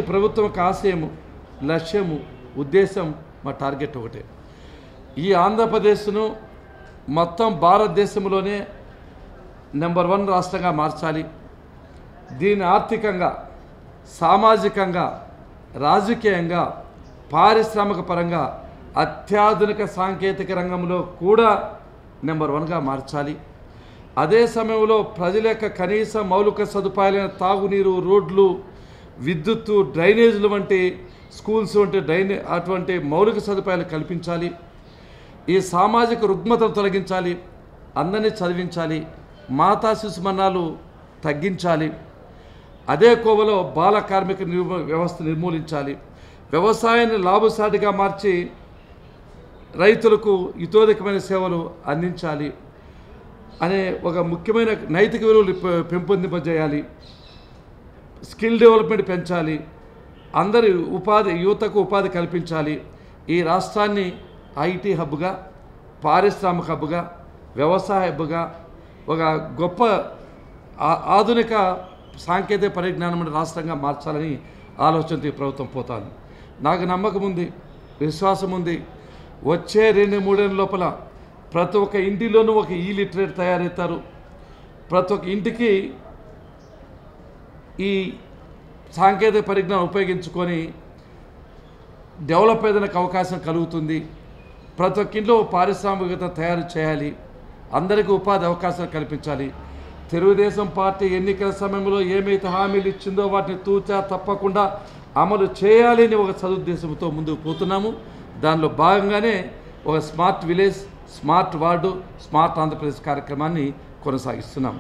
ప్రభుత్వం ఆశయము, లక్ష్యము, ఉద్దేశం, మా టార్గెట్ ఒకటే. ఈ ఆంధ్రప్రదేశ్ను మొత్తం భారతదేశంలోనే నెంబర్ 1 రాష్ట్రంగా మార్చాలి. దీన్ని ఆర్థికంగా, సామాజికంగా, రాజకీయంగా, పారిశ్రామిక పరంగా, అత్యాధునిక సాంకేతిక రంగంలో కూడా నెంబర్ 1గా మార్చాలి. అదే సమయంలో ప్రజల యొక్క కనీస మౌలిక సదుపాయాలైన తాగునీరు, రోడ్లు, విద్యుత్తు, డ్రైనేజీలు వంటి స్కూల్స్ వంటి అటువంటి మౌలిక సదుపాయాలు కల్పించాలి. ఈ సామాజిక రుగ్మతను తొలగించాలి. అందరినీ చదివించాలి. మాతా శిశు మరణాలు తగ్గించాలి. అదే కోవలో బాల కార్మిక వ్యవస్థ నిర్మూలించాలి. వ్యవసాయాన్ని లాభసాటిగా మార్చి రైతులకు హితోధికమైన సేవలు అందించాలి అనే ఒక ముఖ్యమైన నైతిక విలువలు పెంపొందింపజేయాలి. స్కిల్ డెవలప్మెంట్ పెంచాలి. అందరి యువతకు ఉపాధి కల్పించాలి. ఈ రాష్ట్రాన్ని ఐటీ హబ్గా, పారిశ్రామిక హబ్గా, వ్యవసాయ హబ్గా, ఒక గొప్ప ఆధునిక సాంకేతిక పరిజ్ఞానం రాష్ట్రంగా మార్చాలని ఆలోచనతో ఈ ప్రభుత్వం పోతాను. నాకు నమ్మకం ఉంది, విశ్వాసం ఉంది. వచ్చే 2-3 ఏళ్ళ లోపల ప్రతి ఒక్క ఇంటిలోనూ ఒక లిటరేట్ తయారవుతారు. ప్రతి ఒక్క ఇంటికి ఈ సాంకేతిక పరిజ్ఞానం ఉపయోగించుకొని డెవలప్ అయ్యేందుకు అవకాశం కలుగుతుంది. ప్రతి ఒక్క ఇంట్లో పారిశ్రామికత తయారు చేయాలి. అందరికీ ఉపాధి అవకాశాలు కల్పించాలి. తెలుగుదేశం పార్టీ ఎన్నికల సమయంలో ఏమైతే హామీలు ఇచ్చిందో వాటిని తూచా తప్పకుండా అమలు చేయాలని ఒక సదుద్దేశంతో ముందుకు పోతున్నాము. దానిలో భాగంగానే ఒక smart village, smart ward, smart Andhra Pradesh కార్యక్రమాన్ని కొనసాగిస్తున్నాం.